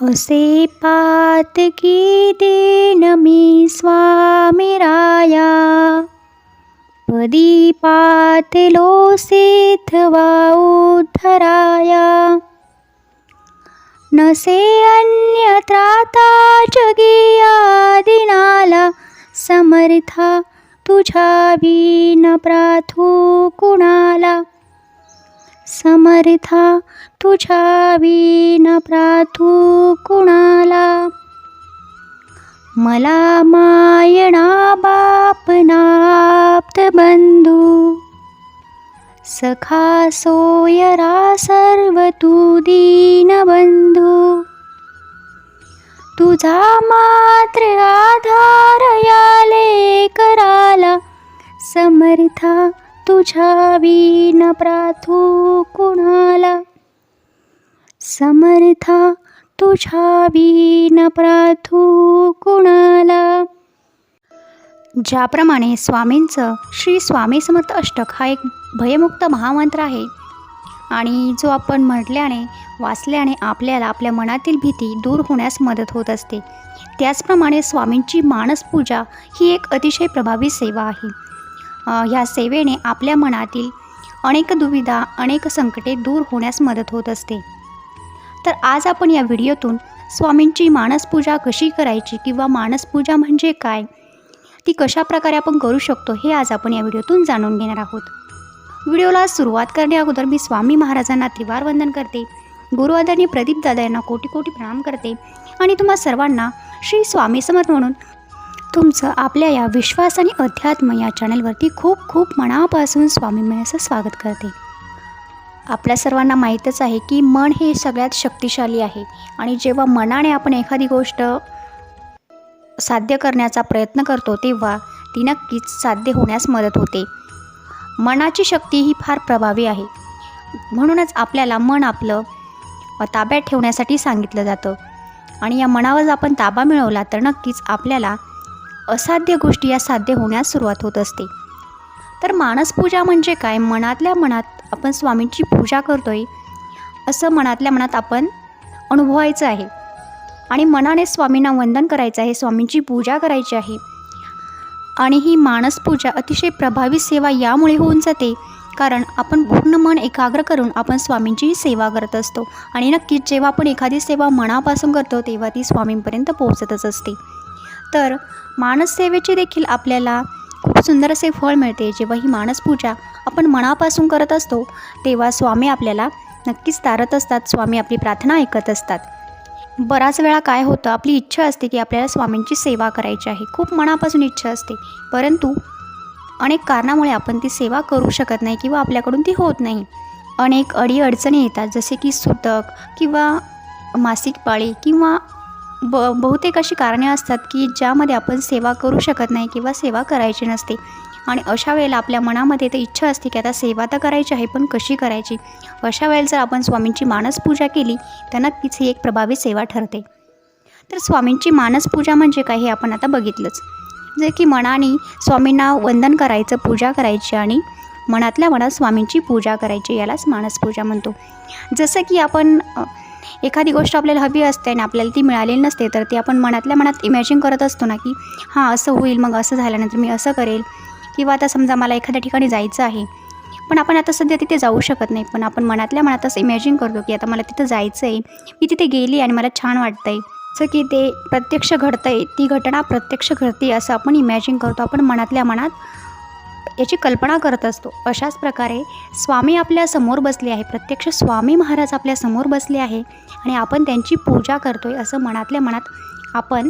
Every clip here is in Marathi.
असे पातकी देन मी स्वामी राया, पदी पातलो सेथवा उद्धराया. नसे अन्य त्राता जगिया दिनाला, समर्था तुझ्या विन प्रार्थू कुणाला. समर्था तुझ्या विन प्रार्थू कुणाला. मला मायणा बापनाप्त बंधू, सखा सोयरा सर्व तू दीनबंधू. तुझा मात्र आधार याले कराला, समर्था तुझ्या विन प्रार्थू कुणाला. समर्था तुझ्या विन प्रार्थू कुणाला. ज्याप्रमाणे स्वामींचं श्री स्वामी समर्थ अष्टक हा एक भयमुक्त महामंत्र आहे आणि जो आपण म्हटल्याने वाचल्याने आपल्याला आपल्या मनातील भीती दूर होण्यास मदत होत असते, त्याचप्रमाणे स्वामींची मानसपूजा ही एक अतिशय प्रभावी सेवा आहे. ह्या सेवेने आपल्या मनातील अनेक दुविधा अनेक संकटे दूर होण्यास मदत होत असते. तर आज आपण या व्हिडिओतून स्वामींची मानसपूजा कशी करायची किंवा मानसपूजा म्हणजे काय, ती कशा प्रकारे आपण करू शकतो हे आज आपण या व्हिडिओतून जाणून घेणार आहोत. व्हिडिओला सुरुवात करण्या अगोदर मी स्वामी महाराजांना त्रिवार वंदन करते, गुरु आदरणीय प्रदीप दादा यांना कोटी कोटी प्रणाम करते आणि तुम्हा सर्वांना श्री स्वामी समर्थ म्हणून तुमचं आपल्या या विश्वास आणि अध्यात्म या चॅनलवरती खूप खूप मनापासून स्वामीमय असं स्वागत करते. आपल्या सर्वांना माहीतच आहे की मन हे सगळ्यात शक्तिशाली आहे आणि जेव्हा मनाने आपण एखादी गोष्ट साध्य करण्याचा प्रयत्न करतो तेव्हा ती नक्कीच साध्य होण्यास मदत होते. मनाची शक्ती ही फार प्रभावी आहे, म्हणूनच आपल्याला मन आपलं ताब्यात ठेवण्यासाठी सांगितलं जातं आणि या मनावर आपण ताबा मिळवला तर नक्कीच आपल्याला असाध्य गोष्टी या साध्य होण्यास सुरुवात होत असते. तर मानसपूजा म्हणजे काय, मनातल्या मनात आपण स्वामींची पूजा करतोय असं मनातल्या मनात आपण अनुभवायचं आहे आणि मनाने स्वामींना वंदन करायचं आहे, स्वामींची पूजा करायची आहे. आणि ही मानसपूजा अतिशय प्रभावी सेवा यामुळे होऊन जाते कारण आपण पूर्ण मन एकाग्र करून आपण स्वामींची सेवा करत असतो आणि नक्कीच जेव्हा आपण एखादी सेवा मनापासून करतो तेव्हा ती स्वामींपर्यंत पोहोचतच असते. तर मानससेवेचे देखील आपल्याला खूप सुंदर असे फळ मिळते. जेव्हा ही मानसपूजा आपण मनापासून करत असतो तेव्हा स्वामी आपल्याला नक्कीच तारत असतात, स्वामी आपली प्रार्थना ऐकत असतात. बराच वेळा काय होतं, आपली इच्छा असते की आपल्याला स्वामींची सेवा करायची आहे, खूप मनापासून इच्छा असते, परंतु अनेक कारणामुळे आपण ती सेवा करू शकत नाही किंवा आपल्याकडून ती होत नाही. अनेक अडीअडचणी येतात, जसे की सुतक किंवा मासिक पाळी किंवा बहुतेक अशी कारणे असतात की ज्यामध्ये आपण सेवा करू शकत नाही किंवा सेवा करायची नसते आणि अशा वेळेला आपल्या मनामध्ये तर इच्छा असते की आता सेवा तर करायची आहे पण कशी करायची. अशा वेळेला जर आपण स्वामींची मानसपूजा केली तर नक्कीच ही एक प्रभावी सेवा ठरते. तर स्वामींची मानसपूजा म्हणजे काय हे आपण आता बघितलंच. जे की मनाने स्वामींना वंदन करायचं, पूजा करायची आणि मनातल्या मनात स्वामींची पूजा करायची, यालाच मानसपूजा म्हणतो. जसं की आपण एखादी गोष्ट आपल्याला हवी असते आणि आपल्याला ती मिळालेली नसते तर ती आपण मनातल्या मनात इमॅजिन करत असतो ना की हां असं होईल, मग असं झाल्यानंतर मी असं करेल. किंवा आता समजा मला एखाद्या ठिकाणी जायचं आहे पण आपण आता सध्या तिथे जाऊ शकत नाही, पण आपण मनातल्या मनात असं इमॅजिन करतो की आता मला तिथं जायचं आहे, मी तिथे गेली आणि मला छान वाटतं आहे, असं की ते प्रत्यक्ष घडतं आहे, ती घटना प्रत्यक्ष घडते असं आपण इमॅजिन करतो, आपण मनातल्या मनात याची कल्पना करत असतो. अशाच प्रकारे स्वामी आपल्या समोर बसले आहे, प्रत्यक्ष स्वामी महाराज आपल्या समोर बसले आहे आणि आपण त्यांची पूजा करतोय असं मनातल्या मनात आपण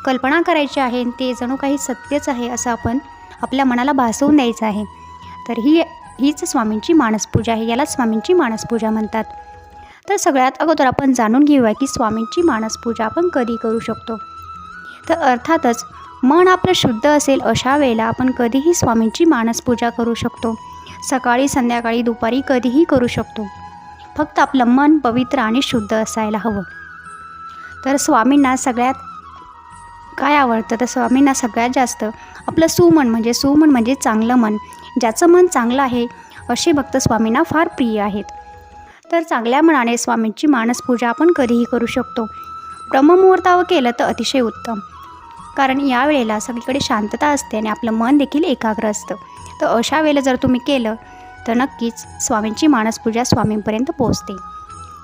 कल्पना करायची आहे. ते जणू काही सत्यच आहे असं आपण आपल्या मनाला भासवून द्यायचं आहे. तर हीच स्वामींची मानसपूजा आहे, यालाच स्वामींची मानसपूजा म्हणतात. तर सगळ्यात अगोदर आपण जाणून घेऊया की स्वामींची मानसपूजा आपण कधी करू शकतो. तर अर्थातच मन आपलं शुद्ध असेल अशा वेळेला आपण कधीही स्वामींची मानसपूजा करू शकतो. सकाळी, संध्याकाळी, दुपारी कधीही करू शकतो. फक्त आपलं मन पवित्र आणि शुद्ध असायला हवं. तर स्वामींना सगळ्यात काय आवडतं, तर स्वामींना सगळ्यात जास्त आपलं सुमन म्हणजे चांगलं मन, ज्याचं मन चांगलं आहे असे भक्त स्वामींना फार प्रिय आहेत. तर चांगल्या मनाने स्वामींची मानसपूजा आपण कधीही करू शकतो. ब्रह्ममुहूर्तावर केलं तर अतिशय उत्तम, कारण या वेळेला सगळीकडे शांतता असते आणि आपलं मन देखील एकाग्र असतं. तर अशा वेळेला जर तुम्ही केलं तर नक्कीच स्वामींची मानसपूजा स्वामींपर्यंत पोहोचते.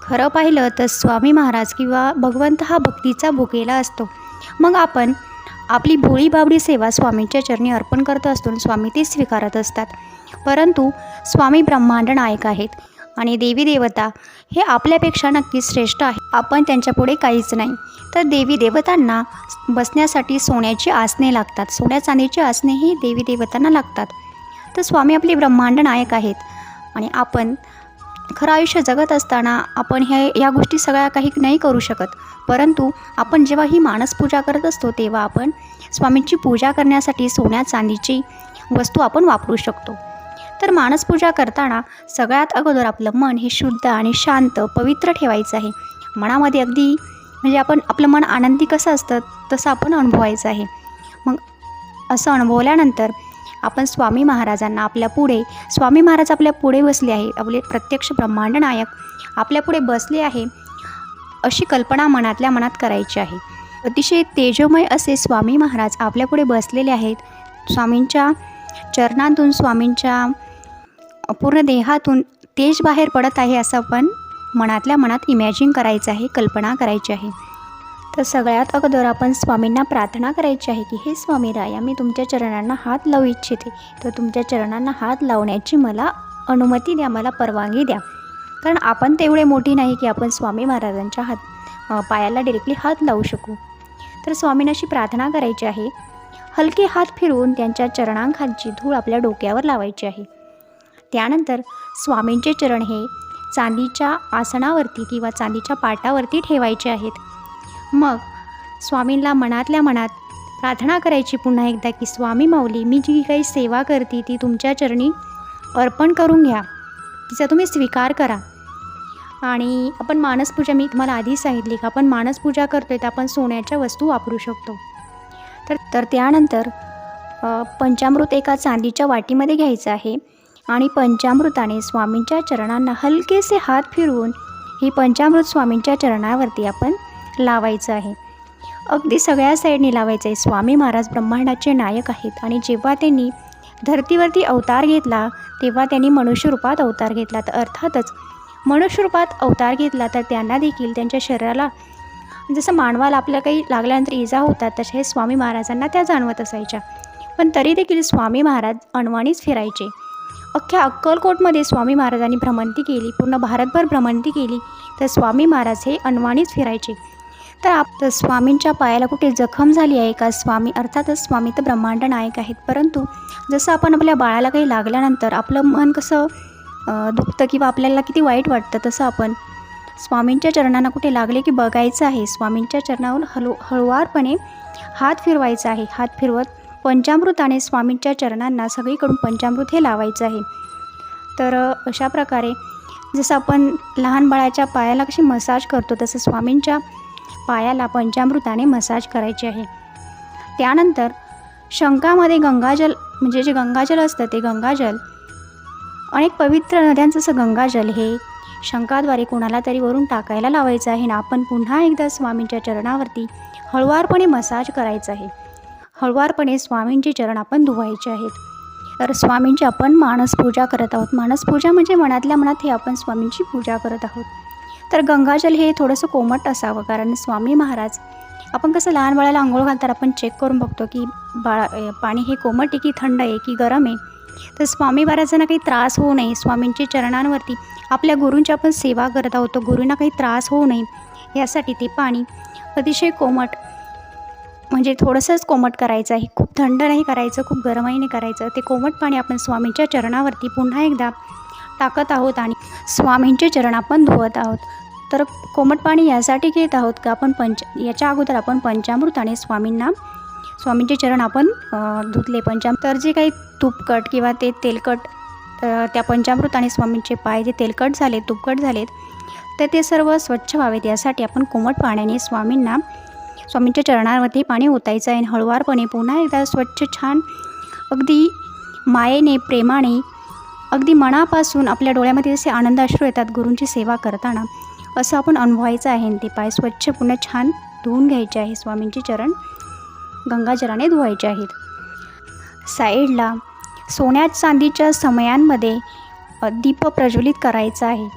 खरं पाहिलं तर स्वामी महाराज किंवा भगवंत हा भक्तीचा भुकेला असतो. मग आपण आपली भोळी बाबडी सेवा स्वामींच्या चरणी अर्पण करत असतो आणि स्वामी ते स्वीकारत असतात. परंतु स्वामी ब्रह्मांड नायक आहेत आणि देवी देवता हे आपल्यापेक्षा नक्कीच श्रेष्ठ आहे. आपण त्यांच्यापुढे काहीच नाही. तर देवी देवतांना बसण्यासाठी सोन्याची आसने लागतात. सोन्या चांदीची आसने ही देवी देवतांना लागतात. तर स्वामी आपले ब्रह्मांड नायक आहेत आणि आपण खरं आयुष्य जगत असताना आपण ह्या गोष्टी सगळ्या काही नाही करू शकत. परंतु आपण जेव्हा ही मानसपूजा करत असतो तेव्हा आपण स्वामींची पूजा करण्यासाठी सोन्या चांदीची वस्तू आपण वापरू शकतो. तर मानसपूजा करताना सगळ्यात अगोदर आपलं मन हे शुद्ध आणि शांत पवित्र ठेवायचं आहे. मनामध्ये अगदी म्हणजे आपलं मन आनंदी कसं असतं तसं आपण अनुभवायचं आहे. मग असं अनुभवल्यानंतर आपण स्वामी महाराजांना स्वामी महाराज आपल्या पुढे बसले आहे, आपले प्रत्यक्ष ब्रह्मांड नायक आपल्या पुढे बसले आहे अशी कल्पना मनातल्या मनात करायची आहे. अतिशय तेजोमय असे स्वामी महाराज आपल्या पुढे बसलेले आहेत. स्वामींच्या चरणातून स्वामींच्या पूर्ण देहातून तेज बाहेर पडत आहे असं आपण मनातल्या मनात इमॅजिन करायचं आहे, कल्पना करायची आहे. तर सगळ्यात अगोदर आपण स्वामींना प्रार्थना करायची आहे की हे स्वामी राया, मी तुमच्या चरणांना हात लावू इच्छिते. तर तुमच्या चरणांना हात लावण्याची मला अनुमती द्या, मला परवानगी द्या. कारण आपण तेवढे मोठी नाही की आपण स्वामी महाराजांच्या पायाला डायरेक्टली हात लावू शकू. तर स्वामींना अशी प्रार्थना करायची आहे. हलके हात फिरवून त्यांच्या चरणांखालची धूळ आपल्या डोक्यावर लावायची आहे. त्यानंतर स्वामींचे चरण हे चांदीच्या आसनावरती किंवा चांदीच्या पाटावरती ठेवायचे आहेत. मग स्वामींना मनातल्या मनात प्रार्थना करायची पुन्हा एकदा की स्वामी माऊली, मी जी काही सेवा करते ती तुमच्या चरणी अर्पण करून घ्या, तिचा तुम्ही स्वीकार करा. आणि आपण मानसपूजा, मी तुम्हाला आधी सांगितली की आपण मानसपूजा करतोय तर आपण सोन्याच्या वस्तू वापरू शकतो. तर त्यानंतर पंचामृत एका चांदीच्या वाटीमध्ये घ्यायचं आहे आणि पंचामृताने स्वामींच्या चरणांना हलकेसे हात फिरवून ही पंचामृत स्वामींच्या चरणावरती आपण लावायचं आहे. अगदी सगळ्या साईडनी लावायचं आहे. स्वामी महाराज ब्रह्मांडाचे नायक आहेत आणि जेव्हा त्यांनी धरतीवरती अवतार घेतला तेव्हा त्यांनी मनुष्य रूपात अवतार घेतला. तर अर्थातच मनुष्य रूपात अवतार घेतला तर त्यांना देखील त्यांच्या शरीराला जसं मानवाला आपल्या काही लागल्यानंतर इजा होतात तशा हे स्वामी महाराजांना त्या जाणवत असायच्या. पण तरी देखील स्वामी महाराज अनवाणीच फिरायचे. अख्ख्या अक्कलकोटमध्ये स्वामी महाराजांनी भ्रमंती केली, पूर्ण भारतभर भ्रमंती केली, तर स्वामी महाराज हे अनवाणीच फिरायचे. तर स्वामींच्या पायाला कुठे जखम झाली आहे का? स्वामी अर्थातच स्वामी तर ब्रह्मांड नायक आहेत. परंतु जसं आपण आपल्या बाळाला काही लागल्यानंतर आपलं मन कसं दुखतं किंवा आपल्याला किती वाईट वाटतं, तसं आपण स्वामींच्या चरणांना कुठे लागले की बघायचं आहे. स्वामींच्या चरणावर हळुवारपणे हात फिरवायचा आहे. हात फिरवत पंचामृताने स्वामींच्या चरणांना सगळीकडून पंचामृत हे लावायचं आहे. तर अशा प्रकारे जसं आपण लहान बाळाच्या पायाला कशी मसाज करतो तसं स्वामींच्या पायाला पंचामृताने मसाज करायचे आहे. त्यानंतर शंखामध्ये गंगाजल, म्हणजे जे गंगाजल असतं ते गंगाजल, अनेक पवित्र नद्यांचं असं गंगाजल हे शंखाद्वारे कोणाला तरी वरून टाकायला लावायचं आहे ना आपण पुन्हा एकदा स्वामींच्या चरणावरती हळुवारपणे मसाज करायचं आहे. हळुवारपणे स्वामींचे चरण आपण धुवायचे आहेत. तर स्वामींची आपण मानसपूजा करत आहोत. मानसपूजा म्हणजे मनातल्या मनात हे आपण स्वामींची पूजा करत आहोत. तर गंगाजल हे थोडंसं कोमट असावं, कारण स्वामी महाराज, आपण कसं लहान बाळाला आंघोळ घालताना आपण चेक करून बघतो की पाणी हे कोमट आहे की थंड आहे की गरम आहे. तर स्वामी महाराजांना काही त्रास होऊ नये, स्वामींच्या चरणांवरती आपल्या गुरूंची आपण सेवा करत आहोत, गुरूंना काही त्रास होऊ नये यासाठी ते पाणी अतिशय कोमट, म्हणजे थोडंसंच कोमट करायचं आहे. खूप थंड नाही करायचं, खूप गरमही नाही करायचं. ते कोमट पाणी आपण स्वामींच्या चरणावरती पुन्हा एकदा टाकत आहोत आणि स्वामींचे चरण आपण धुवत आहोत. तर कोमट पाणी यासाठी घेत आहोत का आपण याच्या अगोदर आपण पंचामृताने स्वामींचे चरण आपण धुतले. तर जे काही तुपकट किंवा ते तेलकट त्या पंचामृताने स्वामींचे पाय जे तेलकट झाले, तुपकट झालेत, तर ते सर्व स्वच्छ व्हावेत यासाठी आपण कोमट पाण्याने स्वामींच्या चरणावरती पाणी ओतायचं आहे. हळुवारपणे पुन्हा एकदा स्वच्छ छान अगदी मायेने, प्रेमाने, अगदी मनापासून आपल्या डोळ्यामध्ये जसे आनंद अश्रू येतात गुरूंची सेवा करताना, असं आपण अनुभवायचं आहे. ते पाय स्वच्छ पुन्हा छान धुवून घ्यायचे आहे. स्वामींचे चरण गंगाजलाने धुवायचे आहेत. साईडला सोन्या चांदीच्या समयांमध्ये दीप प्रज्वलित करायचा आहे.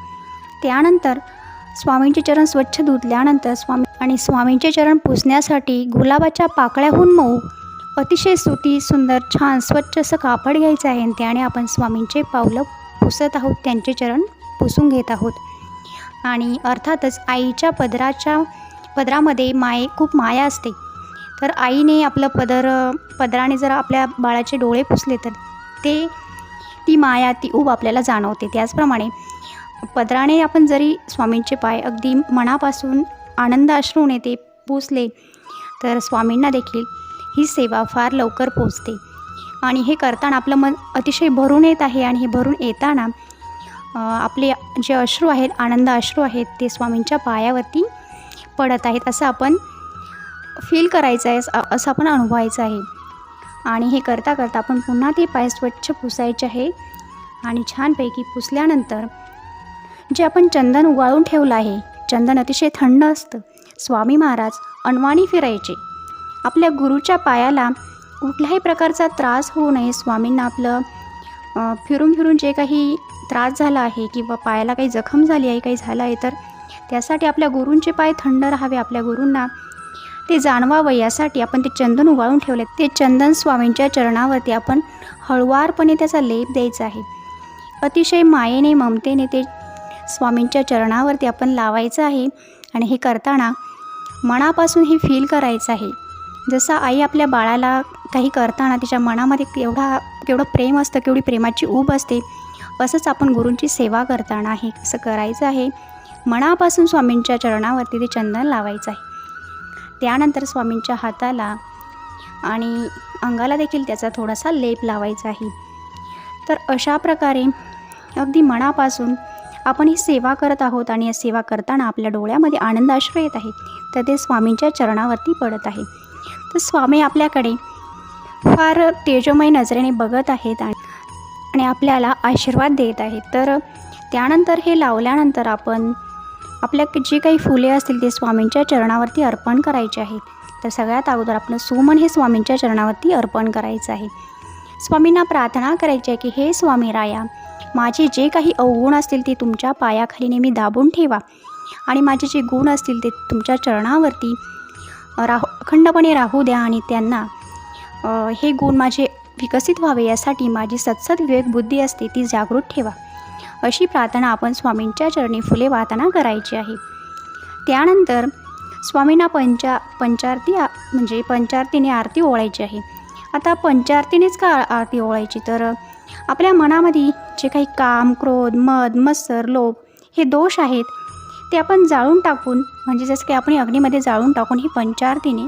त्यानंतर स्वामींचे चरण स्वच्छ धुतल्यानंतर स्वामींचे चरण पुसण्यासाठी गुलाबाच्या पाकळ्याहून मऊ अतिशय सुती सुंदर छान स्वच्छ असं कापड घ्यायचं आहे आणि त्याने आपण स्वामींचे पावलं पुसत आहोत, त्यांचे चरण पुसून घेत आहोत. आणि अर्थातच आईच्या पदरामध्ये खूप माया असते. तर आईने आपलं पदराने जर आपल्या बाळाचे डोळे पुसले तर ती माया ती ऊब आपल्याला जाणवते. त्याचप्रमाणे पदराने आपण जरी स्वामींचे पाय अगदी मनापासून आनंद अश्रूने ते पुसले तर स्वामींना देखील ही सेवा फार लवकर पोचते. आणि हे करताना आपलं मन अतिशय भरून येत आहे आणि हे भरून येताना आपले जे अश्रू आहेत, आनंद अश्रू आहेत, ते स्वामींच्या पायावरती पडत आहेत असं आपण फील करायचं आहे, असं आपण अनुभवायचं आहे. आणि हे करता करता आपण पुन्हा ते पाय स्वच्छ पुसायचे आहे. आणि छानपैकी पुसल्यानंतर जे आपण चंदन उगाळून ठेवलं आहे, चंदन अतिशय थंड असतं. स्वामी महाराज अनवाणी फिरायचे. आपल्या गुरुच्या पायाला कुठल्याही प्रकारचा त्रास होऊ नये, स्वामींना आपलं फिरून फिरून जे काही त्रास झाला आहे किंवा पायाला काही जखम झाली आहे, काही झालं आहे, तर त्यासाठी आपल्या गुरूंचे पाय थंड राहावे, आपल्या गुरूंना ते जाणवावं यासाठी आपण ते चंदन उगाळून ठेवले. ते चंदन स्वामींच्या चरणावरती आपण हळुवारपणे त्याचा लेप द्यायचा आहे. अतिशय मायेने ममतेने ते स्वामींच्या चरणावरती आपण लावायचं आहे. आणि हे करताना मनापासून हे फील करायचं आहे. जसं आई आपल्या बाळाला काही करताना तिच्या मनामध्ये केवढं प्रेम असतं, केवढी प्रेमाची ऊब असते, असंच आपण गुरूंची सेवा करताना हे कसं करायचं आहे. मनापासून स्वामींच्या चरणावरती ते चंदन लावायचं आहे. त्यानंतर स्वामींच्या हाताला आणि अंगाला देखील त्याचा थोडासा लेप लावायचा आहे. तर अशा प्रकारे अगदी मनापासून आपण ही सेवा करत आहोत. आणि या सेवा करताना आपल्या डोळ्यामध्ये आनंद अश्रू येत आहेत, तर ते स्वामींच्या चरणावरती पडत आहे. तर स्वामी आपल्याकडे फार तेजोमय नजरेने बघत आहेत आणि आपल्याला आशीर्वाद देत आहेत. तर त्यानंतर हे लावल्यानंतर आपण आपल्या जे काही फुले असतील ते स्वामींच्या चरणावरती अर्पण करायचे आहेत. तर सगळ्यात अगोदर आपलं सुमन हे स्वामींच्या चरणावरती अर्पण करायचं आहे. स्वामींना प्रार्थना करायची आहे की हे स्वामी राया, माझे जे काही अवगुण असतील ते तुमच्या पायाखाली नेहमी दाबून ठेवा आणि माझे जे गुण असतील ते तुमच्या चरणावरती अखंडपणे राहू द्या आणि त्यांना हे गुण माझे विकसित व्हावे यासाठी माझी सत्सद विवेक बुद्धी असते ती जागृत ठेवा. अशी प्रार्थना आपण स्वामींच्या चरणी फुले वाहताना करायची आहे. त्यानंतर स्वामींना पंचारतीने आरती ओवाळायची आहे. आता पंचारतीनेच का आरती ओवाळायची, तर आपल्या मनामध्ये जे काही काम, क्रोध, मद, मत्सर, लोभ हे दोष आहेत ते आपण जाळून टाकून, म्हणजे जसं की आपण अग्नीमध्ये जाळून टाकून ही पंचारतीने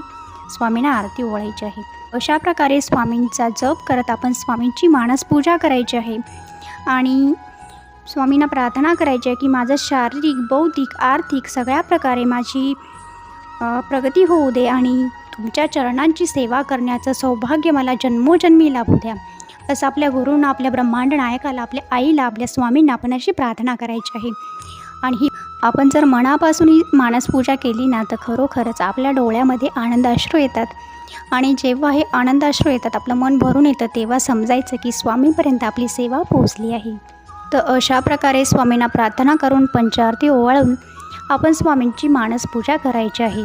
स्वामींना आरती ओवाळायची आहे. अशा प्रकारे स्वामींचा जप करत आपण स्वामींची मानसपूजा करायची आहे. आणि स्वामींना प्रार्थना करायची आहे की माझं शारीरिक, बौद्धिक, आर्थिक सगळ्या प्रकारे माझी प्रगती होऊ दे आणि तुमच्या चरणांची सेवा करण्याचं सौभाग्य मला जन्मोजन्मी लाभू द्या, असं आपल्या गुरूंना, आपल्या ब्रह्मांड नायकाला, आपल्या आईला, आपल्या स्वामींना आपण अशी प्रार्थना करायची आहे. आणि ही आपण जर मनापासून ही मानसपूजा केली ना तर खरोखरच आपल्या डोळ्यामध्ये आनंद अश्रू येतात. आणि जेव्हा हे आनंद अश्रू येतात, आपलं मन भरून येतं, तेव्हा समजायचं की स्वामींपर्यंत आपली सेवा पोहोचली आहे. तर अशा प्रकारे स्वामींना प्रार्थना करून पंचारती ओवाळून आपण स्वामींची मानसपूजा करायची आहे.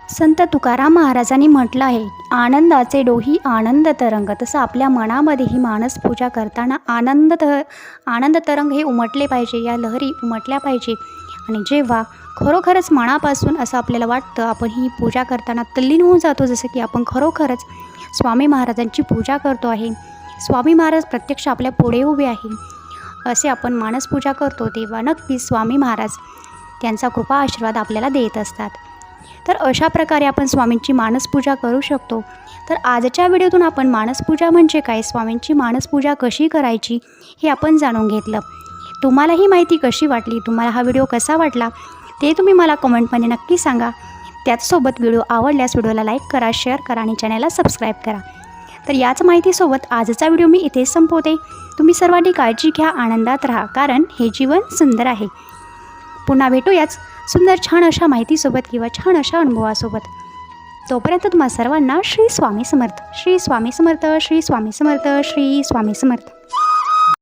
संत तुकाराम महाराजांनी म्हटलं आहे, आनंदाचे डोही आनंद तरंग. तसं आपल्या मनामध्ये ही मानसपूजा करताना आनंद तरंग हे उमटले पाहिजे, या लहरी उमटल्या पाहिजे. आणि जेव्हा खरोखरच मनापासून असं आपल्याला वाटतं, आपण ही पूजा करताना तल्लीन होऊन जातो, जसं की आपण खरोखरच स्वामी महाराजांची पूजा करतो आहे, स्वामी महाराज प्रत्यक्ष आपल्या पुढे उभे आहे, असे आपण मानसपूजा करतो, तेव्हा नक्कीच स्वामी महाराज त्यांचा कृपा आशीर्वाद आपल्याला देत असतात. तर अशा प्रकारे आपण स्वामींची मानसपूजा करू शकतो. तर आजच्या व्हिडिओतून आपण मानसपूजा म्हणजे काय, स्वामींची मानसपूजा कशी करायची हे आपण जाणून घेतलं. तुम्हाला ही माहिती कशी वाटली, तुम्हाला हा व्हिडिओ कसा वाटला ते तुम्ही मला कमेंटमध्ये नक्की सांगा. त्याचसोबत व्हिडिओ आवडल्यास व्हिडिओला लाईक करा, शेअर करा आणि चॅनलला सबस्क्राईब करा. तर याच माहितीसोबत आजचा व्हिडिओ मी इथेच संपवते. तुम्ही सर्वांनी काळजी घ्या, आनंदात राहा, कारण हे जीवन सुंदर आहे. पुन्हा भेटूयाच सुंदर छान अशा माहितीसोबत किंवा छान अशा अनुभवासोबत. तोपर्यंत तुम्हा सर्वांना श्री स्वामी समर्थ. श्री स्वामी समर्थ. श्री स्वामी समर्थ. श्री स्वामी समर्थ.